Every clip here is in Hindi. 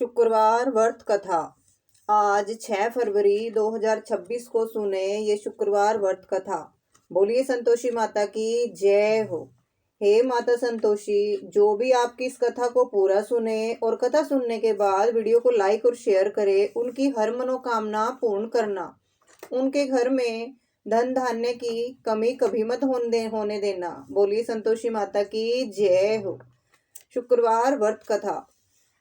शुक्रवार व्रत कथा। आज 6 फरवरी 2026 को सुने ये शुक्रवार व्रत कथा। बोलिए संतोषी माता की जय हो। हे माता संतोषी, जो भी आपकी इस कथा को पूरा सुने और कथा सुनने के बाद वीडियो को लाइक और शेयर करे, उनकी हर मनोकामना पूर्ण करना। उनके घर में धन धान्य की कमी कभी मत होने देना। बोलिए संतोषी माता की जय हो। शुक्रवार व्रत कथा।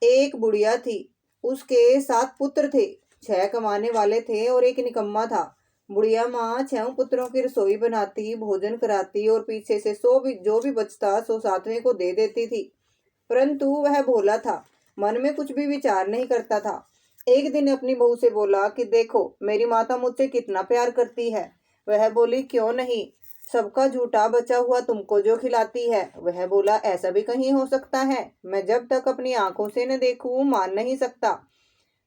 एक बुढ़िया थी, उसके 7 पुत्र थे। 6 कमाने वाले थे और एक निकम्मा था। बुढ़िया माँ 6 पुत्रों की रसोई बनाती, भोजन कराती और पीछे से जो भी बचता सो 7वें को दे देती थी। परंतु वह भोला था, मन में कुछ भी विचार नहीं करता था। एक दिन अपनी बहू से बोला कि देखो मेरी माता मुझसे कितना प्यार करती है। वह बोली क्यों नहीं, सबका झूठा बचा हुआ तुमको जो खिलाती है। वह बोला ऐसा भी कहीं हो सकता है, मैं जब तक अपनी आंखों से न देखूं मान नहीं सकता।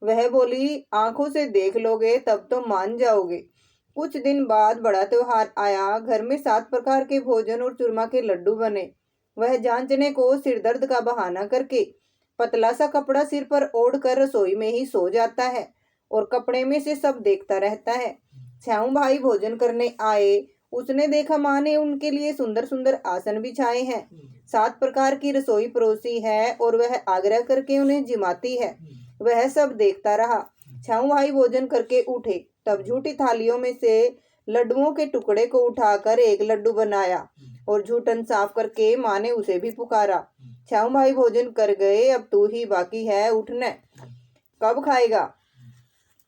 वह बोली आंखों से देख लोगे तब तो मान जाओगे। कुछ दिन बाद बड़ा त्योहार आया। घर में 7 प्रकार के भोजन और चूरमा के लड्डू बने। वह जांचने को सिर दर्द का बहाना करके पतला सा कपड़ा सिर पर ओढ़ कर रसोई में ही सो जाता है और कपड़े में से सब देखता रहता है। 6 भाई भोजन करने आए। उसने देखा माँ ने उनके लिए सुंदर सुंदर आसन बिछाए हैं, 7 प्रकार की रसोई परोसी है और वह आग्रह करके उन्हें जिमाती है। वह सब देखता रहा। 6 भाई भोजन करके उठे, तब झूठी थालियों में से लड्डुओं के टुकड़े को उठाकर एक लड्डू बनाया और झूठन साफ करके माँ ने उसे भी पुकारा। 6 भाई भोजन कर गए, अब तू ही बाकी है, उठने कब खाएगा।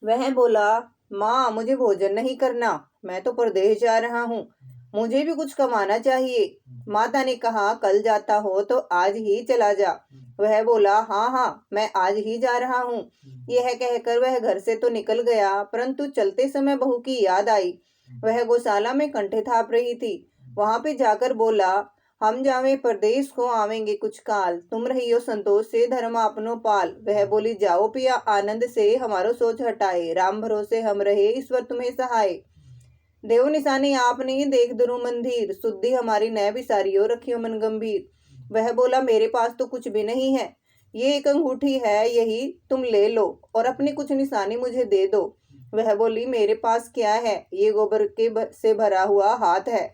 वह बोला माँ मुझे भोजन नहीं करना, मैं तो परदेश जा रहा हूँ, मुझे भी कुछ कमाना चाहिए। माता ने कहा कल जाता हो तो आज ही चला जा। वह बोला हाँ हाँ मैं आज ही जा रहा हूँ। यह कहकर वह घर से तो निकल गया, परंतु चलते समय बहू की याद आई। वह गौशाला में कंठे थाप रही थी। वहां पे जाकर बोला हम जावे परदेश को आवेंगे कुछ काल, तुम रहियो संतोष से धर्म आपनो पाल। वह बोली जाओ पिया आनंद से हमारो सोच हटाए, राम भरोसे हम रहे ईश्वर तुम्हें सहाय। देव निशानी आपने देख दुरु मंदिर, शुद्धि हमारी नय बिसारियो रखियो मन गंभीर। वह बोला मेरे पास तो कुछ भी नहीं है, ये एक अंगूठी है, यही तुम ले लो और अपनी कुछ निशानी मुझे दे दो। वह बोली मेरे पास क्या है, ये गोबर के से भरा हुआ हाथ है।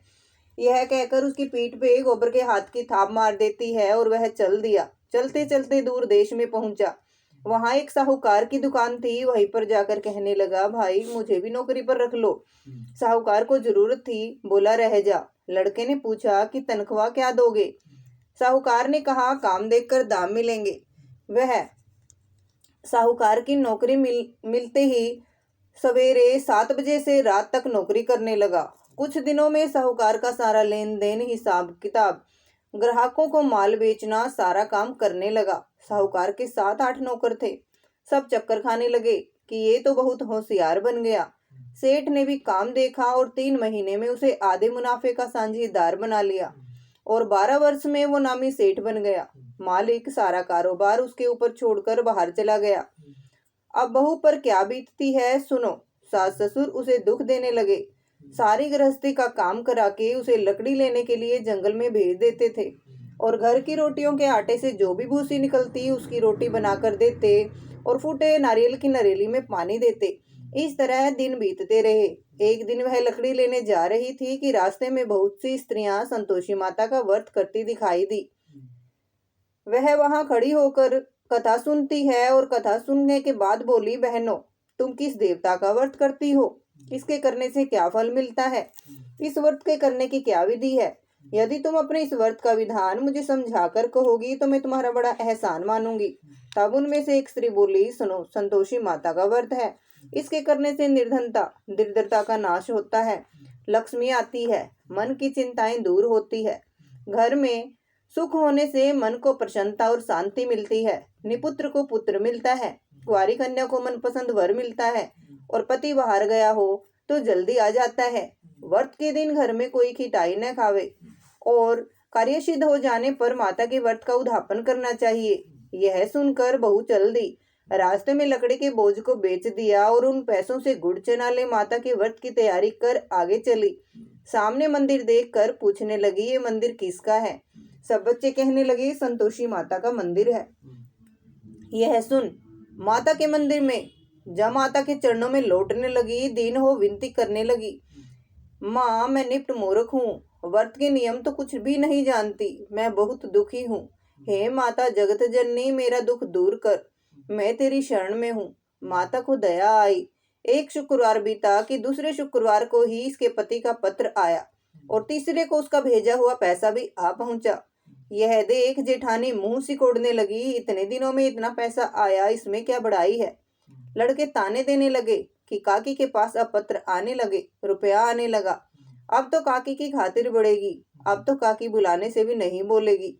यह कहकर उसकी पीठ पे गोबर के हाथ की थाप मार देती है और वह चल दिया। चलते चलते दूर देश में पहुंचा। वहां एक साहूकार की दुकान थी। वहीं पर जाकर कहने लगा भाई मुझे भी नौकरी पर रख लो। साहूकार को जरूरत थी, बोला रह जा। लड़के ने पूछा कि तनख्वाह क्या दोगे। साहूकार ने कहा काम देखकर दाम मिलेंगे। वह साहूकार की नौकरी मिलते ही सवेरे 7 बजे से रात तक नौकरी करने लगा। कुछ दिनों में साहूकार का सारा लेन देन हिसाब किताब, ग्राहकों को माल बेचना, सारा काम करने लगा। साहूकार के 7-8 नौकर थे। सब चक्कर खाने लगे कि ये तो बहुत होशियार बन गया। सेठ ने भी काम देखा और 3 महीने में उसे आधे मुनाफे का साझेदार बना लिया और 12 वर्ष में वो नामी सेठ बन गया। मालिक सारा कारोबार उसके ऊपर छोड़कर बाहर चला गया। अब बहू पर क्या बीतती है सुनो। सास ससुर उसे दुख देने लगे। सारी गृहस्थी का काम करा के उसे लकड़ी लेने के लिए जंगल में भेज देते थे और घर की रोटियों के आटे से जो भी भूसी निकलती उसकी रोटी बनाकर देते और फूटे नारियल की नरेली में पानी देते। इस तरह दिन बीतते रहे। एक दिन वह लकड़ी लेने जा रही थी कि रास्ते में बहुत सी स्त्रियां संतोषी माता का व्रत करती दिखाई दी। वह वहां खड़ी होकर कथा सुनती है और कथा सुनने के बाद बोली बहनों तुम किस देवता का व्रत करती हो, इसके करने से क्या फल मिलता है, इस व्रत के करने की क्या विधि है। यदि तुम अपने इस व्रत का विधान मुझे समझाकर कहोगी तो मैं तुम्हारा बड़ा एहसान मानूंगी। तब उनमें से एक स्त्री बोली सुनो संतोषी माता का व्रत है, इसके करने से निर्धनता दरिद्रता का नाश होता है, लक्ष्मी आती है, मन की चिंताएं दूर होती है, घर में सुख होने से मन को प्रसन्नता और शांति मिलती है, निपुत्र को पुत्र मिलता है, कुंवारी कन्या को मनपसंद वर मिलता है और पति बाहर गया हो तो जल्दी आ जाता है। व्रत के दिन घर में कोई खिटाई न खावे और कार्य सिद्ध हो जाने पर माता के व्रत का उद्यापन करना चाहिए। यह सुनकर बहू चल दी। रास्ते में लकड़ी के बोझ को बेच दिया और उन पैसों से गुड़ चना ले माता के व्रत की तैयारी कर आगे चली। सामने मंदिर देखकर पूछने लगी ये मंदिर किसका है। सब बच्चे कहने लगे संतोषी माता का मंदिर है। यह सुन माता के मंदिर में जब माता के चरणों में लौटने लगी, दीन हो विनती करने लगी, माँ मैं निप्ट मूर्ख हूँ, व्रत के नियम तो कुछ भी नहीं जानती, मैं बहुत दुखी हूँ। हे माता जगत जननी मेरा दुख दूर कर, मैं तेरी शरण में हूँ। माता को दया आई। एक शुक्रवार बीता कि दूसरे शुक्रवार को ही इसके पति का पत्र आया और तीसरे को उसका भेजा हुआ पैसा भी आ पहुंचा। यह देख जेठानी मुंह सिकोड़ने लगी, इतने दिनों में इतना पैसा आया, इसमें क्या बड़ाई है। लड़के ताने देने लगे कि काकी के पास अब पत्र आने लगे, रुपया आने लगा, अब तो काकी की खातिर बढ़ेगी, अब तो काकी बुलाने से भी नहीं बोलेगी।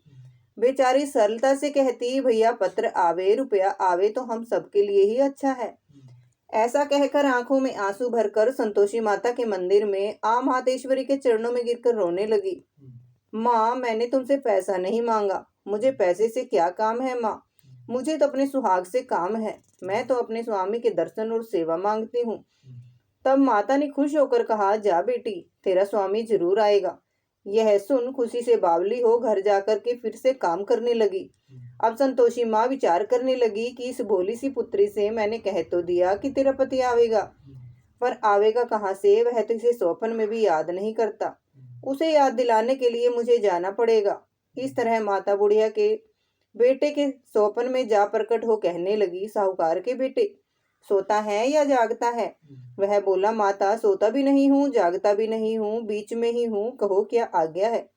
बेचारी सरलता से कहती, भैया पत्र आवे रुपया आवे तो हम सबके लिए ही अच्छा है। ऐसा कहकर आंखों में आंसू भरकर संतोषी माता के मंदिर में आ मातेश्वरी के चरणों में गिरकर रोने लगी। माँ मैंने तुमसे पैसा नहीं मांगा, मुझे पैसे से क्या काम है माँ, मुझे तो अपने सुहाग से काम है, मैं तो अपने स्वामी के दर्शन और सेवा मांगती हूँ। तब माता ने खुश होकर कहा, जा बेटी तेरा स्वामी जरूर आएगा। यह सुन खुशी से बावली हो घर जाकर के फिर से काम करने लगी। अब संतोषी माँ विचार करने लगी कि इस भोली सी पुत्री से मैंने कह तो दिया कि तेरा पति आवेगा, पर आवेगा कहाँ से, वह तो इसे स्वप्न में भी याद नहीं करता, उसे याद दिलाने के लिए मुझे जाना पड़ेगा। इस तरह माता बुढ़िया के बेटे के स्वप्न में जा प्रकट हो कहने लगी, साहूकार के बेटे सोता है या जागता है। वह बोला, माता सोता भी नहीं हूँ जागता भी नहीं हूँ, बीच में ही हूँ, कहो क्या आज्ञा है।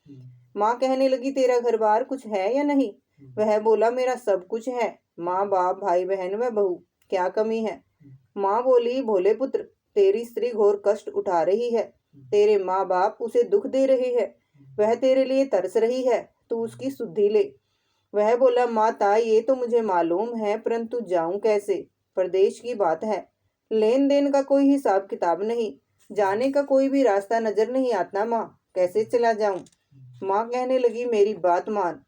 माँ कहने लगी, तेरा घर बार कुछ है या नहीं। वह बोला, मेरा सब कुछ है, माँ बाप भाई बहन व बहू, क्या कमी है। माँ बोली, भोले पुत्र तेरी स्त्री घोर कष्ट उठा रही है, तेरे माँ बाप उसे दुख दे रहे हैं, वह तेरे लिए तरस रही है, तू उसकी सुधि ले। वह बोला, माता ये तो मुझे मालूम है, परंतु जाऊं कैसे, प्रदेश की बात है, लेन देन का कोई हिसाब किताब नहीं, जाने का कोई भी रास्ता नजर नहीं आता, माँ कैसे चला जाऊं। माँ कहने लगी, मेरी बात मान,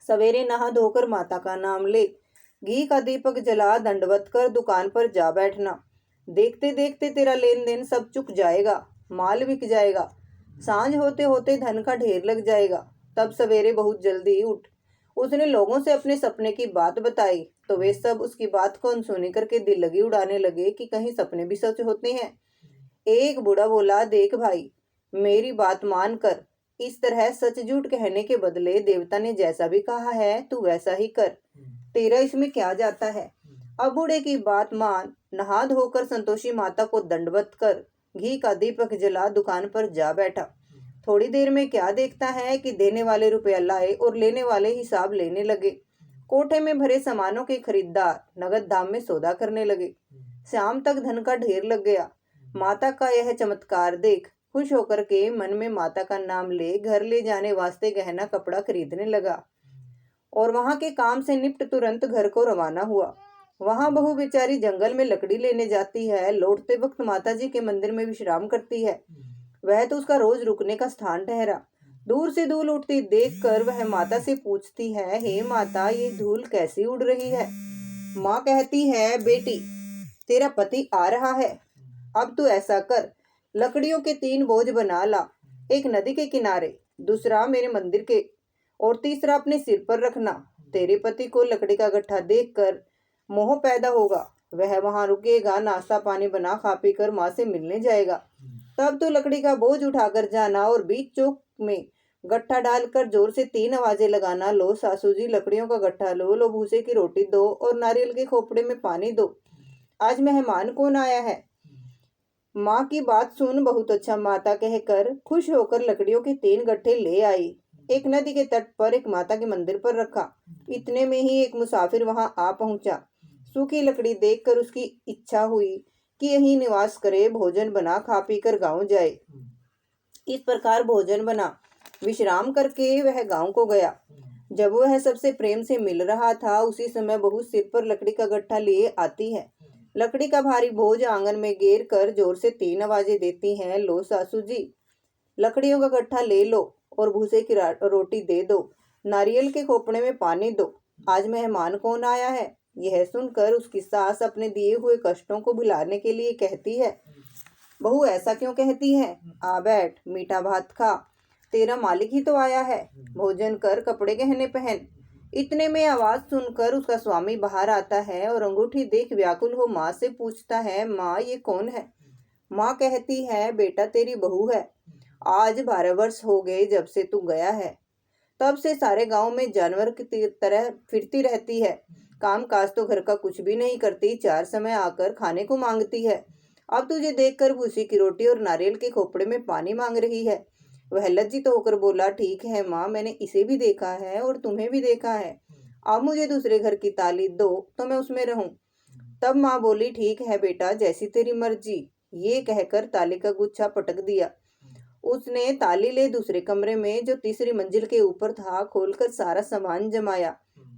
सवेरे नहा धोकर माता का नाम ले, घी का दीपक जला दंडवत कर दुकान पर जा बैठना, देखते देखते तेरा लेन देन सब चुक जाएगा, माल बिक जाएगा, सांझ होते होते धन का ढेर लग जाएगा। तब सवेरे बहुत जल्दी उठ। उसने लोगों से अपने सपने की बात बताई तो वे सब उसकी बात को अनसुनी करके दिल लगी उड़ाने लगे कि कहीं सपने भी सच होते हैं। एक बूढ़ा बोला, देख भाई मेरी बात मान कर, इस तरह सच झूठ कहने के बदले देवता ने जैसा भी कहा है तू वैसा ही कर, तेरा इसमें क्या जाता है। अब बूढ़े की बात मान, नहा धोकर संतोषी माता को दंडवत कर घी का दीपक जला दुकान पर जा बैठा। थोड़ी देर में क्या देखता है कि देने वाले रुपया लाए और लेने वाले हिसाब लेने लगे। कोठे में भरे सामानों के खरीदार नगद दाम में सौदा करने लगे। शाम तक धन का ढेर लग गया। माता का यह चमत्कार देख खुश होकर के मन में माता का नाम ले घर ले जाने वास्ते गहना कपड़ा खरीदने लगा और वहां के काम से निपट तुरंत घर को रवाना हुआ। वहां बहू बेचारी जंगल में लकड़ी लेने जाती है, लौटते वक्त माता जी के मंदिर में विश्राम करती है। वह तो उसका रोज रुकने का स्थान ठहरा। दूर से धूल उड़ती देखकर वह माता से पूछती है, हे माता ये धूल कैसी उड़ रही है। माँ कहती है, बेटी तेरा पति आ रहा है, अब तू ऐसा कर, लकड़ियों के 3 बोझ बना ला, एक नदी के किनारे, दूसरा मेरे मंदिर के और तीसरा अपने सिर पर रखना। तेरे पति को लकड़ी का गट्ठा देखकर मोह पैदा होगा, वह वहां रुकेगा, नाश्ता पानी बना खा पी कर माँ से मिलने जाएगा। तब तो लकड़ी का बोझ उठाकर जाना और बीच चौक में गट्ठा डालकर जोर से 3 आवाजें लगाना, लो सासू जी लकड़ियों का गट्ठा लो, लो भूसे की रोटी दो और नारियल के खोपड़े में पानी दो, आज मेहमान कौन आया है। माँ की बात सुन बहुत अच्छा माता कहकर खुश होकर लकड़ियों के 3 गट्ठे ले आई। एक नदी के तट पर एक माता के मंदिर पर रखा। इतने में ही एक मुसाफिर वहां आ पहुंचा। सूखी लकड़ी देखकर उसकी इच्छा हुई कि यहीं निवास करे, भोजन बना खा पी कर गाँव जाए। इस प्रकार भोजन बना विश्राम करके वह गांव को गया। जब वह सबसे प्रेम से मिल रहा था उसी समय बहू सिर पर लकड़ी का गट्ठा लिए आती है। लकड़ी का भारी बोझ आंगन में घेर कर जोर से 3 आवाजें देती हैं, लो सासू जी लकड़ियों का गट्ठा ले लो और भूसे की रोटी दे दो, नारियल के खोपड़े में पानी दो, आज मेहमान कौन आया है। यह सुनकर उसकी सास अपने दिए हुए कष्टों को भुलाने के लिए कहती है, बहू ऐसा क्यों कहती है, आ बैठ मीठा भात खा, तेरा मालिक ही तो आया है, भोजन कर कपड़े गहने पहन। इतने में आवाज सुनकर उसका स्वामी बाहर आता है और अंगूठी देख व्याकुल हो माँ से पूछता है, माँ ये कौन है? माँ कहती है, बेटा तेरी बहू है। आज 12 वर्ष हो गए जब से तू गया है। तब से सारे गांव में जानवर की तरह फिरती रहती है। काम काज तो घर का कुछ भी नहीं करती, 4 समय आकर खाने को मांगती है। अब तुझे देखकर भूसी की रोटी और नारियल के खोपड़े में पानी मांग रही है। वह लज्जित होकर बोला, ठीक है माँ, मैंने इसे भी देखा है और तुम्हें भी देखा है। अब मुझे दूसरे घर की ताली दो तो मैं उसमें रहूं। तब माँ बोली, ठीक है बेटा, जैसी तेरी मर्जी। ये कहकर ताली का गुच्छा पटक दिया। उसने ताली ले दूसरे कमरे में, जो तीसरी मंजिल के ऊपर था, खोलकर सारा सामान जमाया।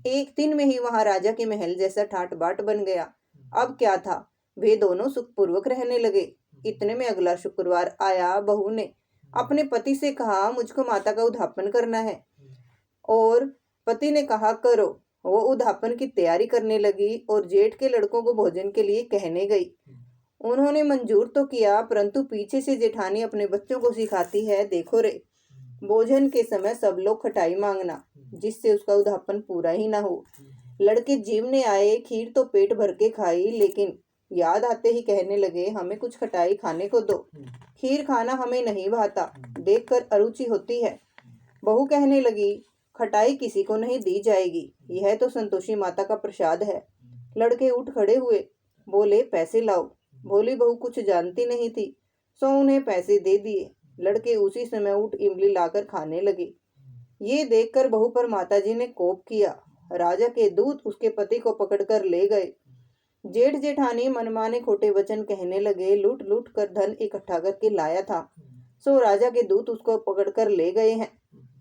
एक दिन में ही वहां राजा के महल जैसा ठाट बाट बन गया। अब क्या था, वे दोनों सुखपूर्वक रहने लगे। इतने में अगला शुक्रवार आया। बहू ने अपने पति से कहा, मुझको माता का उद्यापन करना है। और पति ने कहा, करो। वो उद्यापन की तैयारी करने लगी और जेठ के लड़कों को भोजन के लिए कहने गई। उन्होंने मंजूर तो किया, परंतु पीछे से जेठानी अपने बच्चों को सिखाती है, देखो रे, भोजन के समय सब लोग खटाई मांगना, जिससे उसका उद्यापन पूरा ही ना हो। लड़के जीवने आए, खीर तो पेट भर के खाई, लेकिन याद आते ही कहने लगे, हमें कुछ खटाई खाने को दो, खीर खाना हमें नहीं भाता, देखकर अरुचि होती है। बहू कहने लगी, खटाई किसी को नहीं दी जाएगी, यह तो संतोषी माता का प्रसाद है। लड़के उठ खड़े हुए, बोले, पैसे लाओ। भोली बहू कुछ जानती नहीं थी, सो उन्हें पैसे दे दिए। लड़के उसी समय उठ इमली लाकर खाने लगे। ये देखकर बहू पर माताजी ने कोप किया। राजा के दूत उसके पति को पकड़कर ले गए। जेठ जेठानी मनमाने खोटे वचन कहने लगे, लूट लूट कर धन इकट्ठा करके लाया था, सो राजा के दूत उसको पकड़कर ले गए हैं।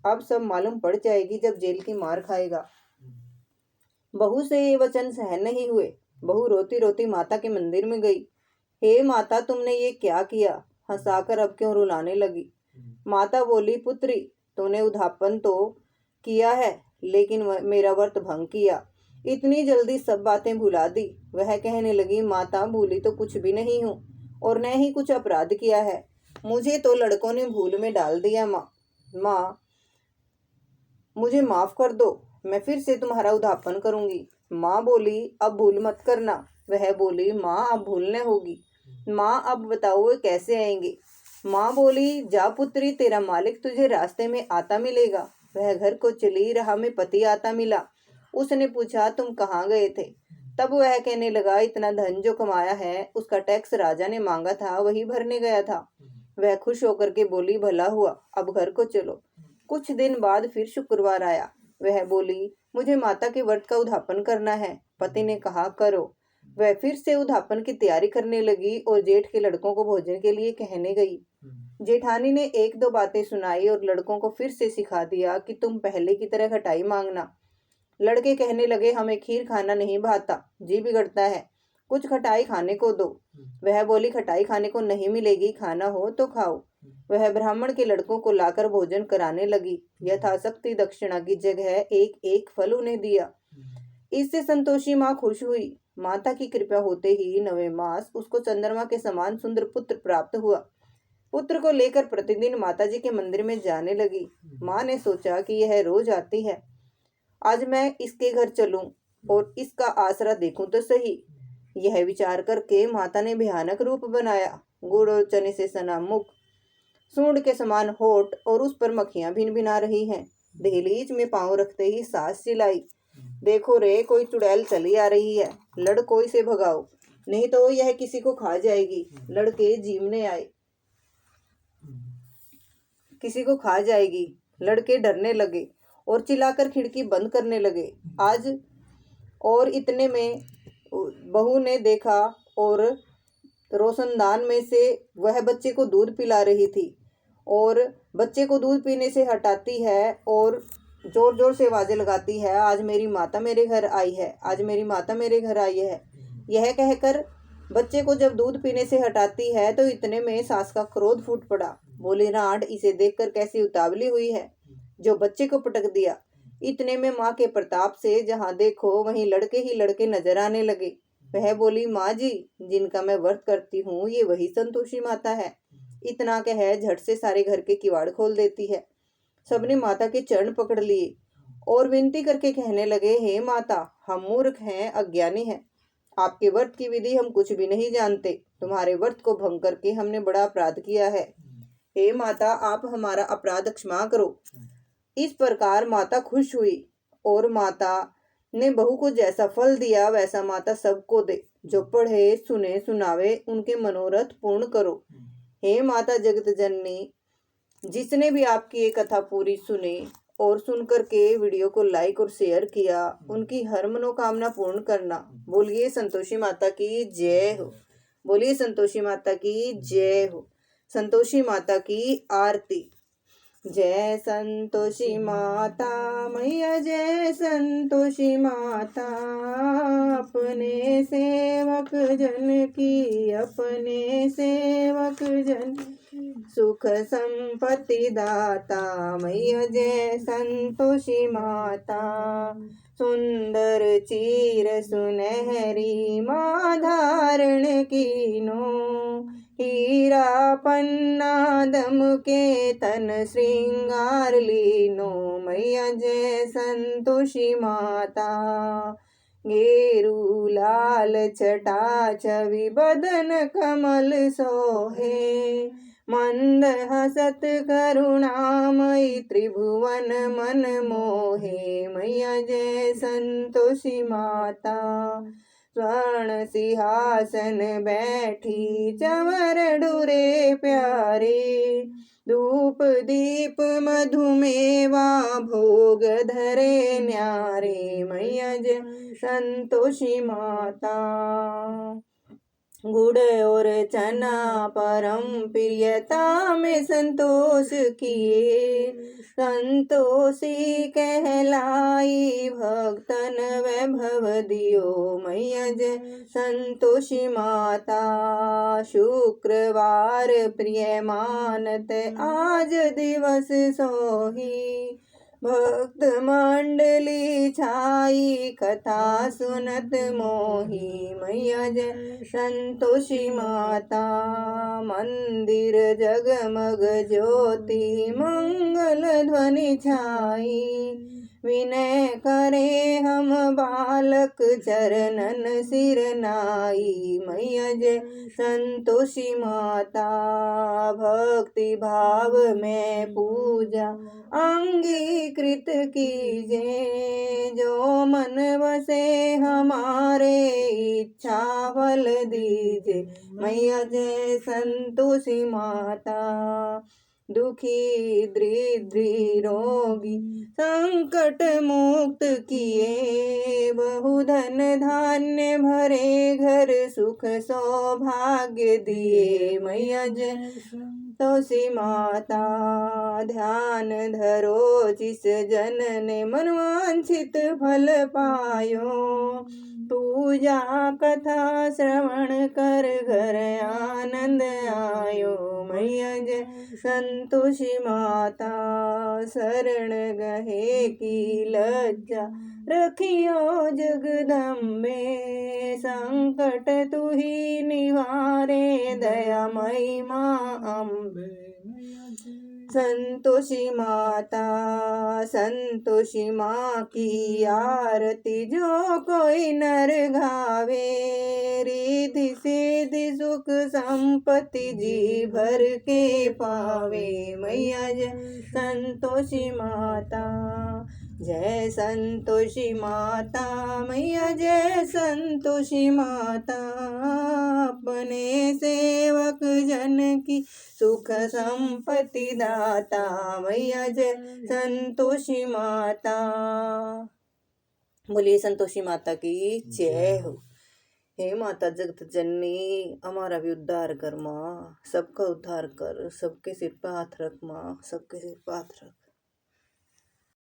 अब सब मालूम पड़ जाएगी जब जेल की मार खाएगा। बहू से ये वचन सहन नहीं हुए। बहू रोती रोती माता के मंदिर में गई। हे माता, तुमने ये क्या किया? हंसाकर अब क्यों रुलाने लगी? माता बोली, पुत्री, तूने उद्यापन तो किया है, लेकिन मेरा व्रत भंग किया, इतनी जल्दी सब बातें भुला दी। वह कहने लगी, माता, भूली तो कुछ भी नहीं हूँ और न ही कुछ अपराध किया है, मुझे तो लड़कों ने भूल में डाल दिया। माँ, मुझे माफ कर दो, मैं फिर से तुम्हारा उद्यापन करूंगी। माँ बोली, अब भूल मत करना। वह बोली, माँ, अब भूलने होगी। माँ, अब बताओ वो कैसे आएंगे? माँ बोली, जा पुत्री, तेरा मालिक तुझे रास्ते में आता मिलेगा। वह घर को चली, राह में पति आता मिला। उसने पूछा, तुम कहाँ गए थे? तब वह कहने लगा, इतना धन जो कमाया है, उसका टैक्स राजा ने मांगा था, वही भरने गया था। वह खुश होकर के बोली, भला हुआ, अब घर को चलो। कुछ दिन बाद फिर शुक्रवार आया। वह बोली, मुझे माता के व्रत का उद्यापन करना है। पति ने कहा, करो। वह फिर से उद्यापन की तैयारी करने लगी और जेठ के लड़कों को भोजन के लिए कहने गई। जेठानी ने 1-2 बातें सुनाई और लड़कों को फिर से सिखा दिया कि तुम पहले की तरह खटाई मांगना। लड़के कहने लगे, हमें खीर खाना नहीं भाता, जी बिगड़ता है, कुछ खटाई खाने को दो। वह बोली, खटाई खाने को नहीं मिलेगी, खाना हो तो खाओ। वह ब्राह्मण के लड़कों को लाकर भोजन कराने लगी। यथाशक्ति दक्षिणा की जगह एक एक फल उन्हें दिया। इससे संतोषी माँ खुश हुई। माता की कृपा होते ही 9वें मास उसको चंद्रमा के समान सुंदर पुत्र प्राप्त हुआ। पुत्र को लेकर प्रतिदिन माताजी के मंदिर में जाने लगी। माँ ने सोचा कि यह रोज आती है, आज मैं इसके घर चलूं और इसका आसरा देखूं तो सही। यह विचार करके माता ने भयानक रूप बनाया। गुड़ और चने से सना मुख, सूंड के समान होठ और उस पर मक्खियां भिन भिना रही हैं। दहलीज में पांव रखते ही सास चिल्लाई, देखो रे, कोई चुड़ैल चली आ रही है, लड़को इसे भगाओ, नहीं तो यह किसी को खा जाएगी। लड़के जीवने आए, किसी को खा जाएगी। लड़के डरने लगे और चिल्लाकर खिड़की बंद करने लगे। आज और इतने में बहू ने देखा और रोशनदान में से वह बच्चे को दूध पिला रही थी और बच्चे को दूध पीने से हटाती है और जोर जोर से आवाजें लगाती है, आज मेरी माता मेरे घर आई है, आज मेरी माता मेरे घर आई है। यह कहकर बच्चे को जब दूध पीने से हटाती है तो इतने में सास का क्रोध फूट पड़ा। बोली, रांड, इसे देखकर कैसी उतावली हुई है, जो बच्चे को पटक दिया। इतने में माँ के प्रताप से जहाँ देखो वहीं लड़के ही लड़के नजर आने लगे। वह बोली, माँ जी, जिनका मैं व्रत करती हूँ, ये वही संतोषी माता है। इतना कह झट से सारे घर के किवाड़ खोल देती है। सबने माता के चरण पकड़ लिए और विनती करके कहने लगे, हे माता, हम मूर्ख हैं, अज्ञानी हैं। आपके व्रत की विधि हम कुछ भी नहीं जानते। तुम्हारे व्रत को भंग करके हमने बड़ा अपराध किया है। हे माता, आप हमारा अपराध क्षमा करो। इस प्रकार माता खुश हुई और माता ने बहू को जैसा फल दिया वैसा माता सबको दे। जो पढ़े सुने सुनावे उनके मनोरथ पूर्ण करो। हे माता जगत जननी, जिसने भी आपकी ये कथा पूरी सुनी और सुनकर के वीडियो को लाइक और शेयर किया, उनकी हर मनोकामना पूर्ण करना। बोलिए संतोषी माता की जय हो। बोलिए संतोषी माता की जय हो। संतोषी माता की आरती। जय संतोषी माता मैया, जय संतोषी माता। अपने सेवक जन की, अपने सेवक जन सुख संपत्ति दाता मैया, जय संतोषी माता। सुंदर चीर सुनहरी माँ धारण कीनो, हीरा पन्ना दम के तन श्रृंगार लीनो मैया, जय संतोषी माता। गेरू लाल छटा छवि बदन कमल सोहे, मंद हसत करुणामयी त्रिभुवन मन मोहे मैया, जय संतोषी माता। स्वर्ण सिंहासन बैठी चंवर डुरे प्यारे, धूप दीप मधुमेवा भोग धरे न्यारे मैया, जय संतोषी माता। गुड़ और चना परम प्रियता में संतोष किए, संतोषी कहलाई भक्तन वैभव दियो मैया, जय संतोषी माता। शुक्रवार प्रिय मानत आज दिवस सोही, भक्त मंडली छाई कथा सुनत मोही मैया, जय संतोषी माता। मंदिर जगमग ज्योति मंगल ध्वनि छाई, विनय करे हम बालक चरणन सिर नाई मैया, जय संतोषी माता। भक्ति भाव में पूजा अंगीकृत कीजे, जो मन बसे हमारे इच्छा फल दीजे मैया, जय संतोषी माता। दुखी दरिद्री रोगी संकट मुक्त किए, बहुधन धान्य भरे घर सुख सौभाग्य दिए मैया, जय संतोषी माता। ध्यान धरो जिस जन ने मनवांछित फल पायो, पूजा कथा श्रवण कर घर आनंद आयो मैया, जय संतोषी माता। शरण गहे की लज्जा रखियो जगदम्बे, संकट तू ही निवारे दयामयी माँ अम्बे। संतोषी माता, संतोषी माँ की आरती जो कोई नर गावे, रिद्धि सिद्धि सुख संपत्ति जी भर के पावे मैया, जय संतोषी माता। जय संतोषी माता मैया, जय संतोषी माता। अपने सेवक जन की सुख संपत्ति दाता मैया, जय संतोषी माता। बोलिए संतोषी माता की जय हो। हे माता जगत जननी, हमारा भी उद्धार कर माँ, सबका उद्धार कर, सबके सिर पे हाथ रख माँ, सबके सिर पे हाथ रख।